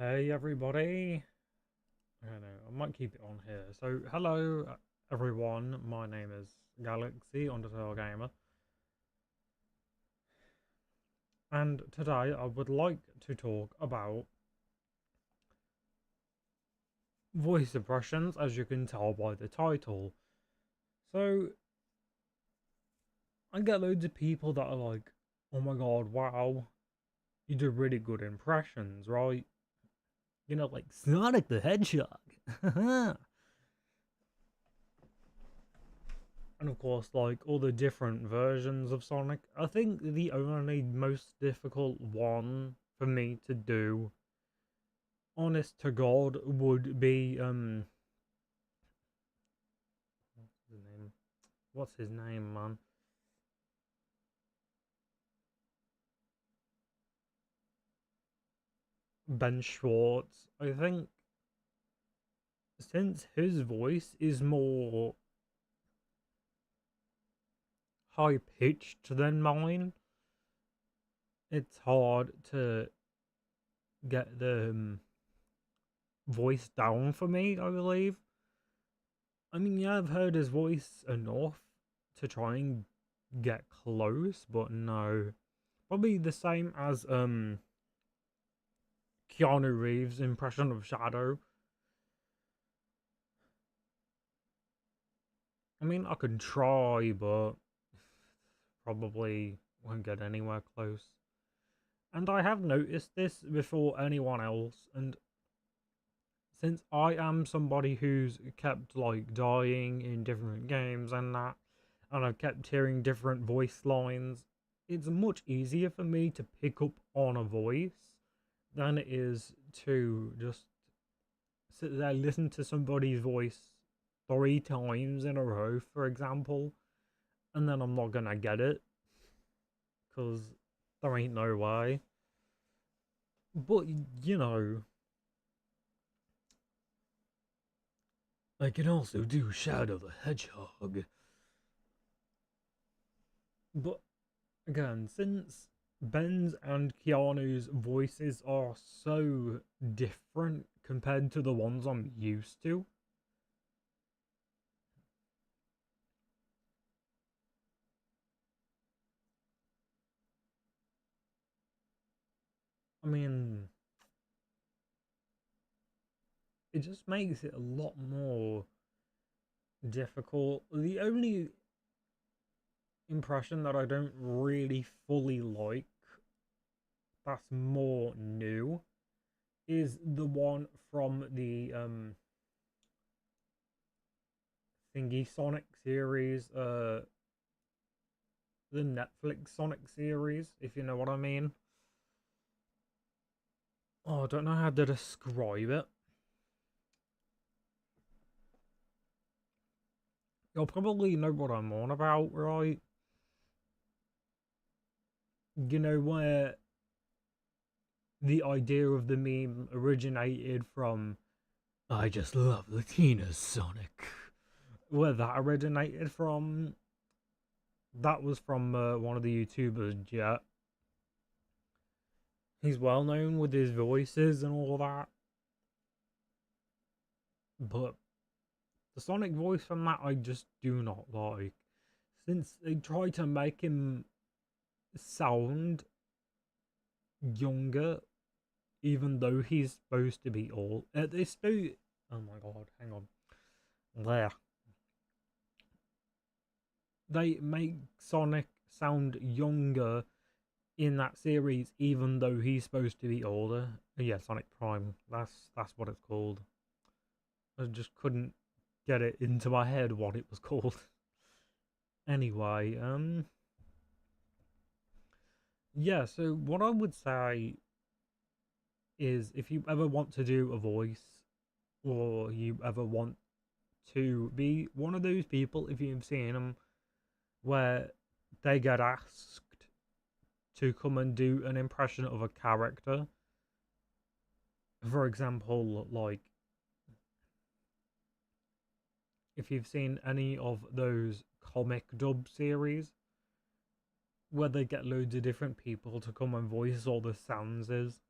Hey everybody. I don't know, I might keep it on here. So hello everyone, my name is Galaxy Undertale Gamer, and today I would like to talk about voice impressions, as you can tell by the title. So I get loads of people that are like, oh my god, wow, you do really good impressions, right? You know, like Sonic the Hedgehog. And of course, like all the different versions of Sonic, I think the only most difficult one for me to do, honest to God, would be what's his name? What's his name, man? Ben Schwartz. I think since his voice is more high pitched than mine, it's hard to get the voice down for me, I believe. I mean, yeah, I've heard his voice enough to try and get close, but no. Probably the same as Keanu Reeves' impression of Shadow. I mean, I could try, but probably won't get anywhere close. And I have noticed this before anyone else, and since I am somebody who's kept like dying in different games and that, and I've kept hearing different voice lines, it's much easier for me to pick up on a voice than it is to just sit there, listen to somebody's voice 3 times in a row, for example, and then I'm not gonna get it because there ain't no way. But you know, I can also do Shadow the Hedgehog. But again, since Ben's and Keanu's voices are so different compared to the ones I'm used to, I mean, it just makes it a lot more difficult. The only impression that I don't really fully like, that's more new, is the one from the thingy Sonic series, the Netflix Sonic series, if you know what I mean. Oh, I don't know how to describe it. You'll probably know what I'm on about, right? You know where the idea of the meme originated from. I just love Latina's Sonic. Where that originated from, that was from one of the YouTubers, Jet. He's well known with his voices and all that, but the Sonic voice from that I just do not like. Since they try to make him sound younger, even though he's supposed to be old. They still. Oh my god, hang on. There. They make Sonic sound younger in that series, even though he's supposed to be older. Yeah, Sonic Prime. That's what it's called. I just couldn't get it into my head what it was called. Anyway, yeah. So what I would say is, if you ever want to do a voice, or you ever want to be one of those people, if you've seen them, where they get asked to come and do an impression of a character. For example, like if you've seen any of those comic dub series where they get loads of different people to come and voice all the sounds is.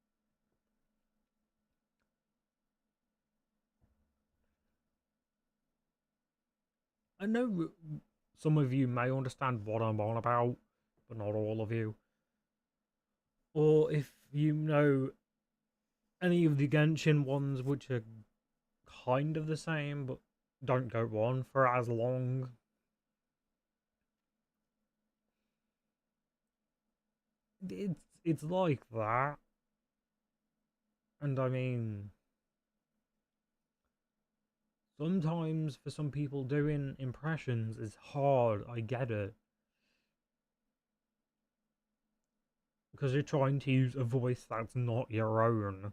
I know some of you may understand what I'm on about, but not all of you. Or if you know any of the Genshin ones which are kind of the same, but don't go on for as long. It's like that. And I mean, sometimes for some people doing impressions is hard, I get it. Because you're trying to use a voice that's not your own.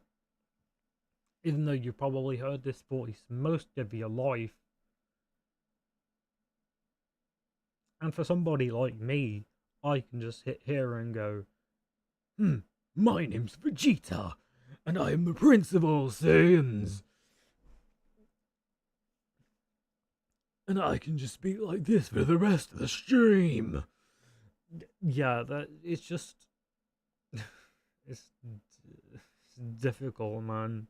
Even though you've probably heard this voice most of your life. And for somebody like me, I can just hit here and go, my name's Vegeta, and I am the Prince of all Saiyans. And I can just speak like this for the rest of the stream. Yeah, that it's just it's difficult, man.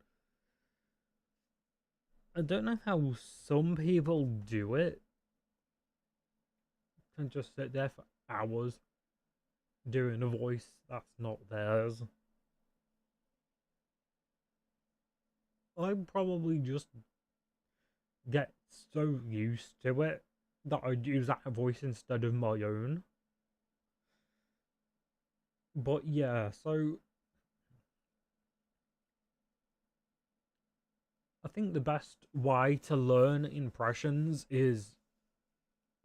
I don't know how some people do it. And just sit there for hours doing a voice that's not theirs. I probably just get so used to it that I'd use that voice instead of my own. But yeah, so I think the best way to learn impressions is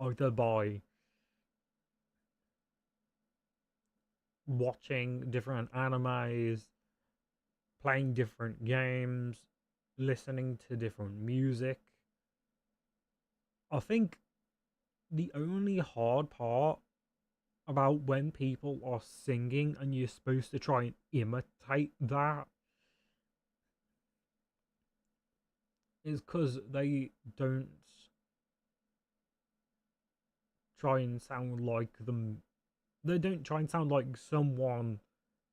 either by watching different animes, playing different games, listening to different music. I think the only hard part about when people are singing and you're supposed to try and imitate that is because they don't try and sound like them. They don't try and sound like someone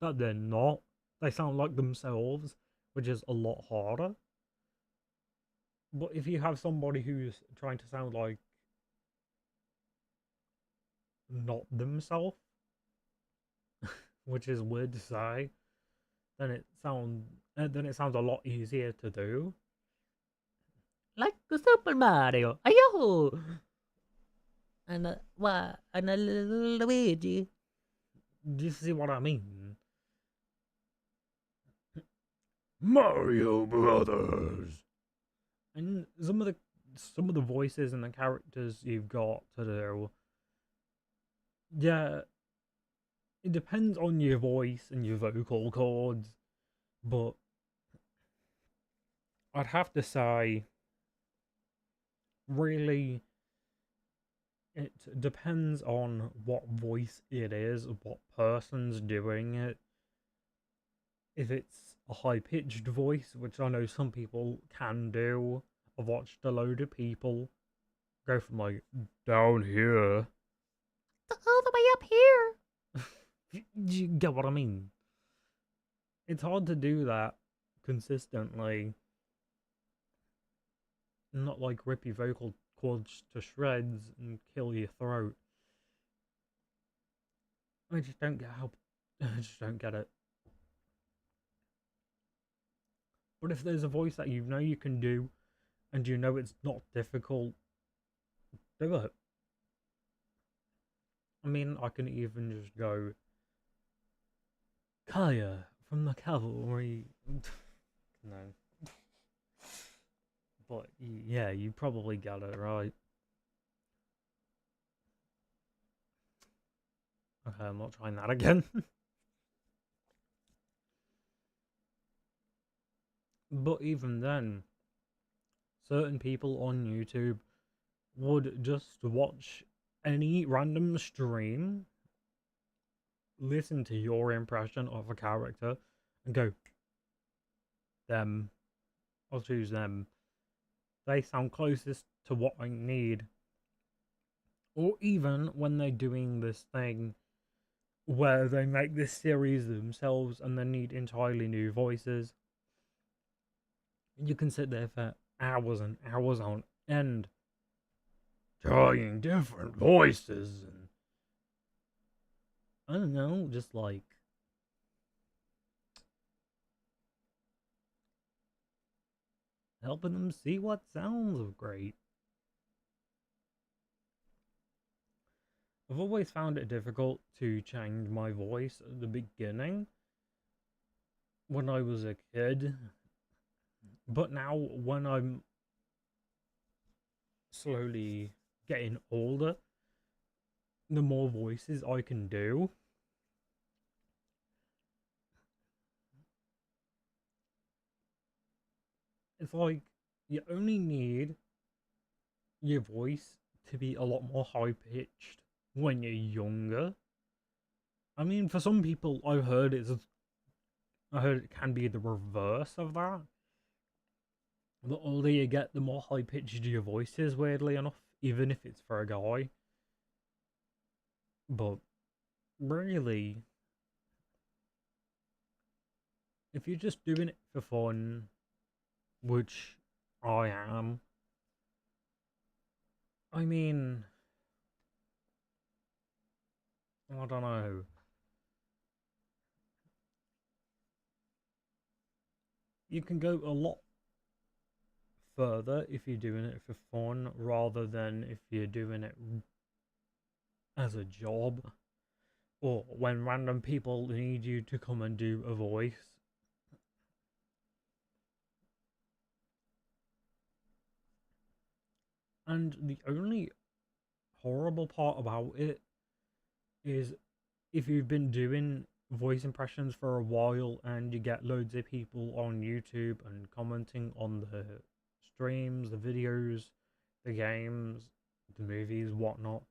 that they're not. They sound like themselves, which is a lot harder. But if you have somebody who's trying to sound like not themselves, which is weird to say, then it sounds a lot easier to do. Like the Super Mario, ayo, and a Luigi. Do you see what I mean? Mario Brothers. And some of the voices and the characters you've got to do, yeah, it depends on your voice and your vocal cords, but I'd have to say, really, it depends on what voice it is, what person's doing it. If it's a high pitched voice, which I know some people can do, I've watched a load of people go from like down here to all the way up here. You get what I mean? It's hard to do that consistently, not like rip your vocal cords to shreds and kill your throat. I just don't get how. I just don't get it. But if there's a voice that you know you can do, and you know it's not difficult, do it. I mean, I can even just go, Kaya from the cavalry. No. But yeah, you probably got it right. Okay, I'm not trying that again. But even then, certain people on YouTube would just watch any random stream, listen to your impression of a character, and go, them. I'll choose them. They sound closest to what I need. Or even when they're doing this thing where they make this series themselves and they need entirely new voices, you can sit there for hours and hours on end trying different voices and I don't know, just like helping them see what sounds great. I've always found it difficult to change my voice at the beginning when I was a kid, but now when I'm slowly getting older, the more voices I can do, it's like you only need your voice to be a lot more high pitched when you're younger. I mean, for some people, I heard it can be the reverse of that. The older you get, the more high pitched your voice is. Weirdly enough, even if it's for a guy. But really, if you're just doing it for fun, which I am, I mean, I don't know. You can go a lot further if you're doing it for fun rather than if you're doing it as a job or when random people need you to come and do a voice. And the only horrible part about it is if you've been doing voice impressions for a while and you get loads of people on YouTube and commenting on the streams, the videos, the games, the movies, whatnot,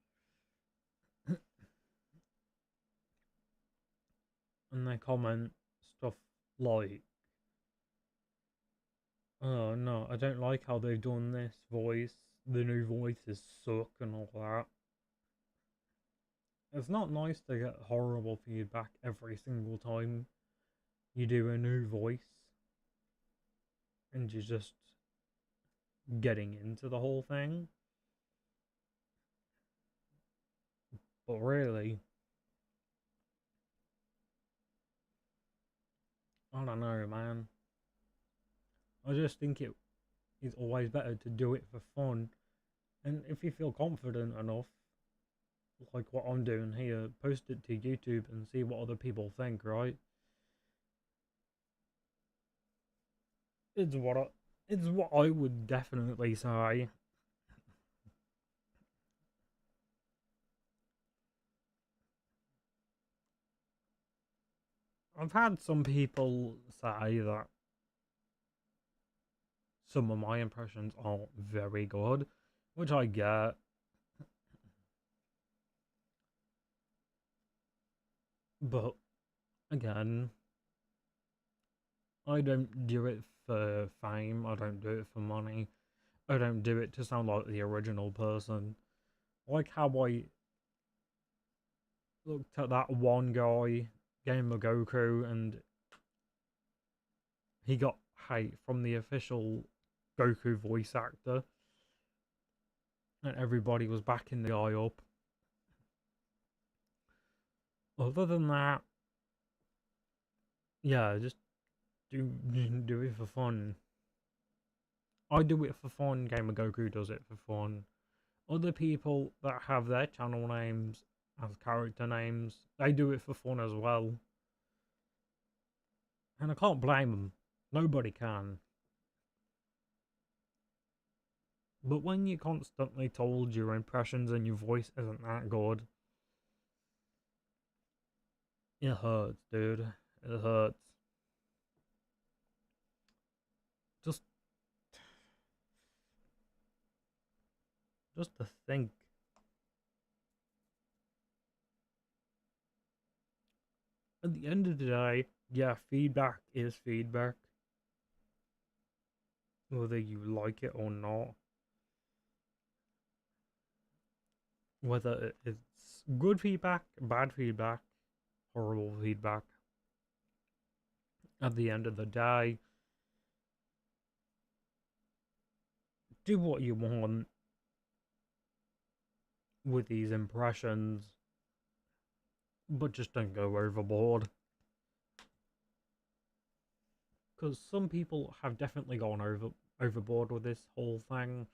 and they comment stuff like, "Oh no, I don't like how they've done this voice. The new voices suck," and all that. It's not nice to get horrible feedback every single time you do a new voice and you're just getting into the whole thing. But really, I don't know, man. I just think it is always better to do it for fun. And if you feel confident enough, like what I'm doing here, post it to YouTube and see what other people think, right? It's what I, it's what I would definitely say. I've had some people say that some of my impressions aren't very good, which I get. But again, I don't do it for fame. I don't do it for money. I don't do it to sound like the original person. Like how I looked at that one guy, Gamer Goku, and he got hate from the official Goku voice actor, and everybody was backing the guy up. Other than that, yeah, just do it for fun. I do it for fun. Gamer Goku does it for fun. Other people that have their channel names as character names, they do it for fun as well. And I can't blame them. Nobody can. But when you're constantly told your impressions and your voice isn't that good, it hurts, dude. It hurts. Just, just to think. At the end of the day, yeah, feedback is feedback. Whether you like it or not. Whether it's good feedback, bad feedback, horrible feedback. At the end of the day, do what you want. with these impressions, but just don't go overboard. Because some people have definitely gone overboard with this whole thing.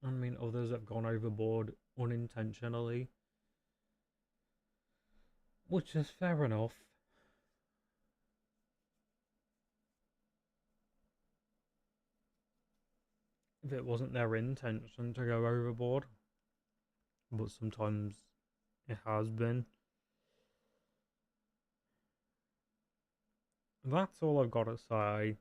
I mean, others have gone overboard unintentionally, which is fair enough. If it wasn't their intention to go overboard, but sometimes it has been. That's all I've got to say.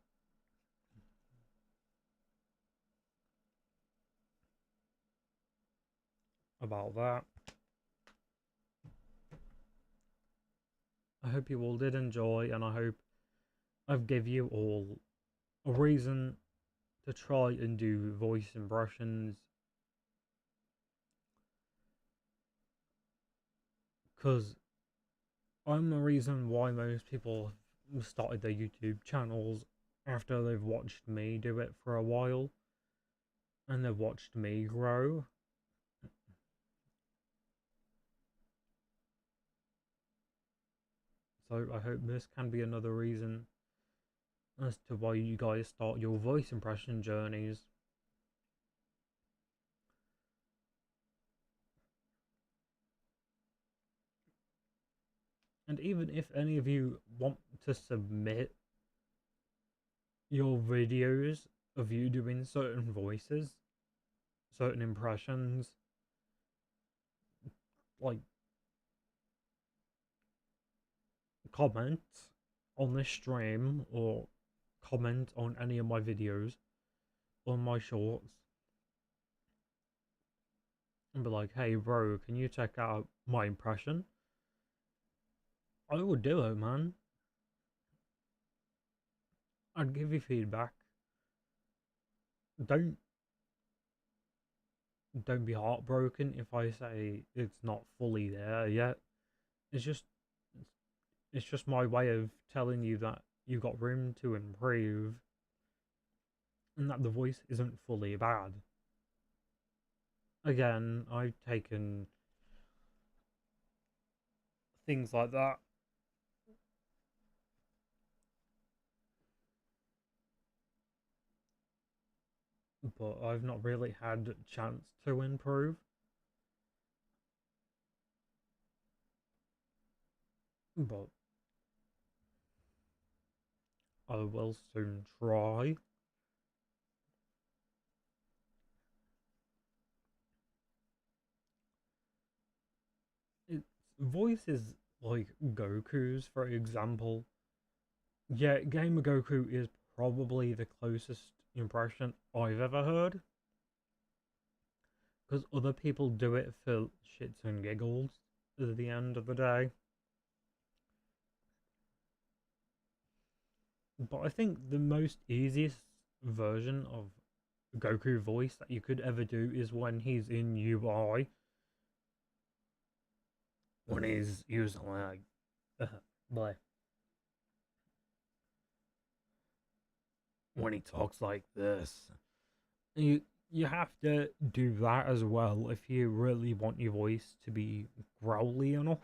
About that. I hope you all did enjoy, and I hope I've give you all a reason to try and do voice impressions, because I'm the reason why most people have started their YouTube channels after they've watched me do it for a while, and they've watched me grow. So I hope this can be another reason as to why you guys start your voice impression journeys. And even if any of you want to submit your videos of you doing certain voices, certain impressions, like, comment on this stream or comment on any of my videos on my shorts and be like, hey bro, can you check out my impression? I would do it, man. I'd give you feedback. Don't be heartbroken if I say it's not fully there yet. It's just my way of telling you that you got room to improve and that the voice isn't fully bad. Again, I've taken things like that. But I've not really had a chance to improve. But I will soon try. Its voice is like Goku's, for example. Yeah, Game of Goku is probably the closest impression I've ever heard. Because other people do it for shits and giggles at the end of the day. But I think the most easiest version of Goku voice that you could ever do is when he's in UI. When he's using like, boy. When he talks like this. You have to do that as well if you really want your voice to be growly enough.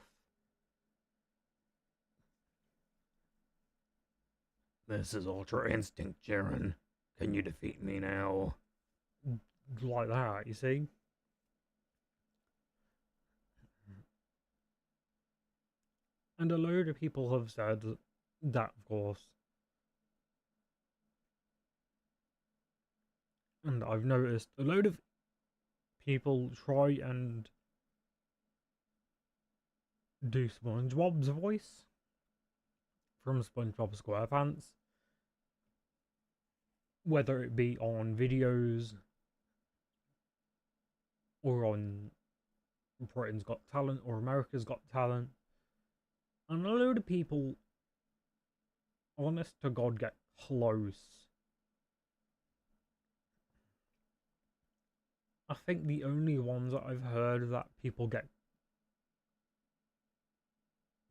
This is Ultra Instinct, Jiren. Can you defeat me now? Like that, you see? And a load of people have said that, of course. And I've noticed a load of people try and do SpongeBob's voice from SpongeBob SquarePants, whether it be on videos or on Britain's Got Talent or America's Got Talent. And a load of people, honest to God, get close. I think the only ones that I've heard that people get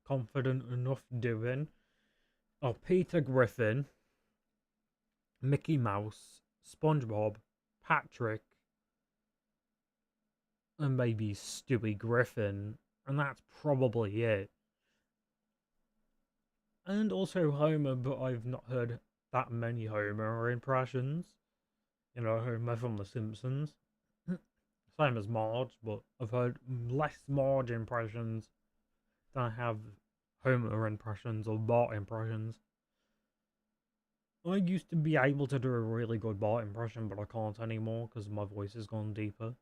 confident enough doing are Peter Griffin, Mickey Mouse, SpongeBob, Patrick, and maybe Stewie Griffin, and that's probably it. And also Homer, but I've not heard that many Homer impressions. You know, Homer from The Simpsons. Same as Marge, but I've heard less Marge impressions than I have Homer impressions or Bart impressions. I used to be able to do a really good Bart impression, but I can't anymore because my voice has gone deeper.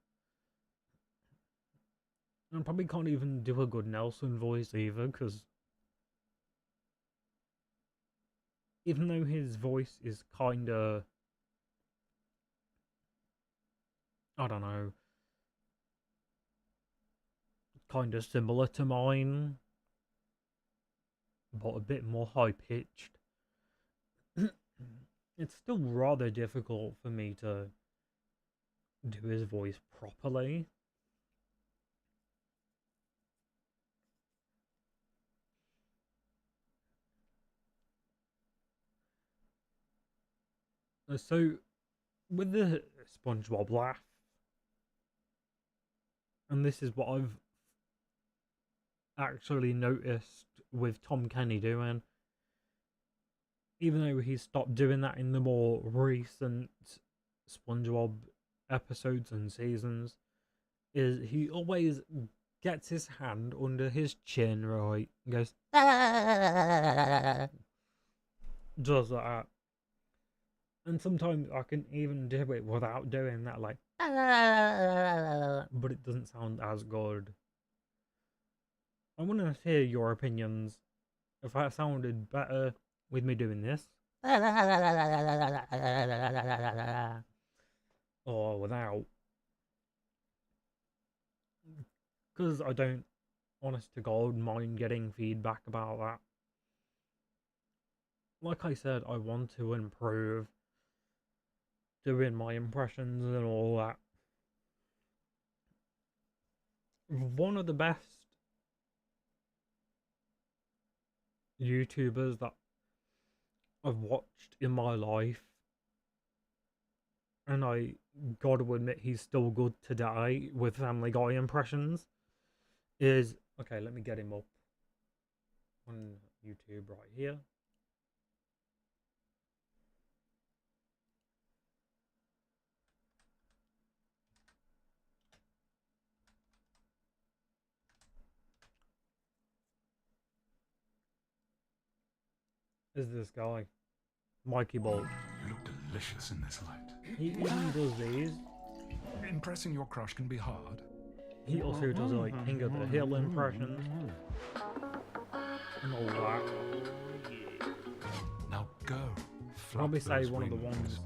I probably can't even do a good Nelson voice either, because even though his voice is kinda, I don't know, kinda similar to mine, but a bit more high pitched, it's still rather difficult for me to do his voice properly. So, with the SpongeBob laugh, and this is what I've actually noticed with Tom Kenny doing, even though he stopped doing that in the more recent SpongeBob episodes and seasons, is he always gets his hand under his chin, right, and goes, does that. And sometimes I can even do it without doing that, like, but it doesn't sound as good. I want to hear your opinions. If that sounded better with me doing this, or without, because I don't, honest to God, mind getting feedback about that. Like I said, I want to improve doing my impressions and all that. One of the best YouTubers that I've watched in my life, and I gotta admit he's still good today with Family Guy impressions, is, okay, let me get him up on YouTube right here. Is this guy, Mikey Bolt. You look delicious in this light. He even does these. Impressing your crush can be hard. He also does like King of the Hill impressions and all that. Now go. Probably say one of the ones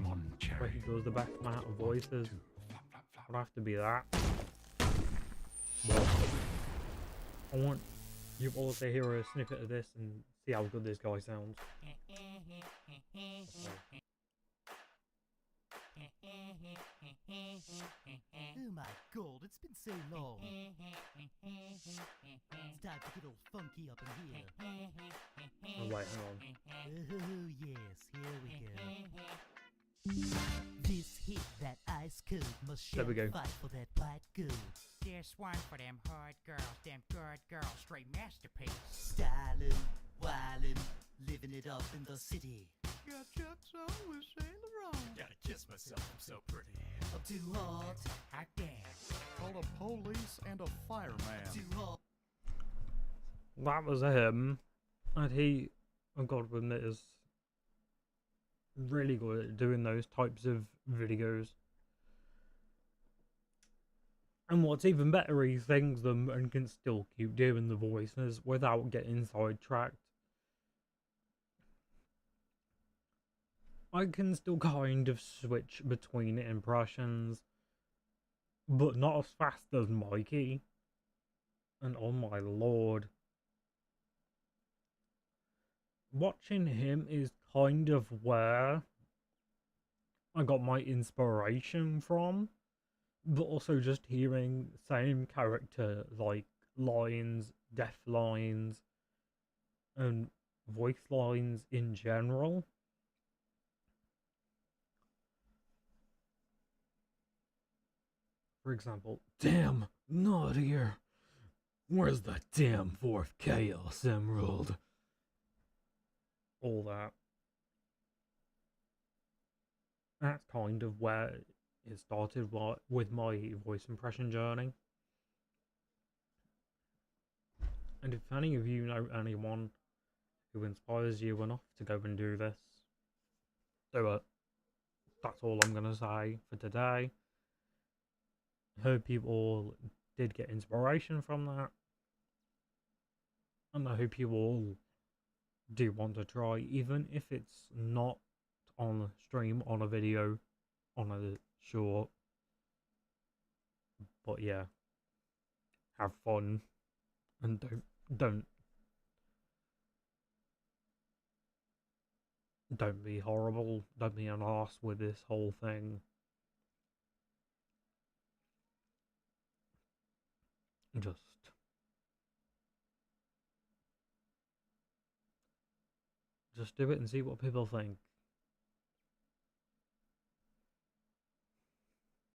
where he does the best amount of voices would have to be that. But I want you all to hear a snippet of this and see how good this guy sounds. Oh my god, it's been so long. It's time to get all funky up in here. Oh wait, hang on. Oh yes, here we go. This hit, that ice cold, must There we go. fight for that white gold. This one for them hard girls, them good girls, straight masterpiece. Stylin', wildin', living it up in the city. Got chucks on with Saint Laurent. Gotta kiss myself, I'm so pretty. I'm too hot, Hot damn. Call a police and a fireman. too hot. That was him, and he, I've got to admit, is really good at doing those types of videos. And what's even better, he sings them and can still keep doing the voices without getting sidetracked. I can still kind of switch between impressions, but not as fast as Mikey. And oh my lord. Watching him is kind of where I got my inspiration from, but also just hearing same character, like lines, death lines, and voice lines in general. For example, damn, not here. Where's the damn fourth Chaos Emerald? All that. That's kind of where it started with my voice impression journey. And if any of you know anyone who inspires you enough to go and do this, do it. That's all I'm gonna say for today. Hope you all did get inspiration from that. And I hope you all do want to try, even if it's not on a stream, on a video, on a short. But yeah, have fun and don't be horrible. Don't be an arse with this whole thing. Just do it and see what people think.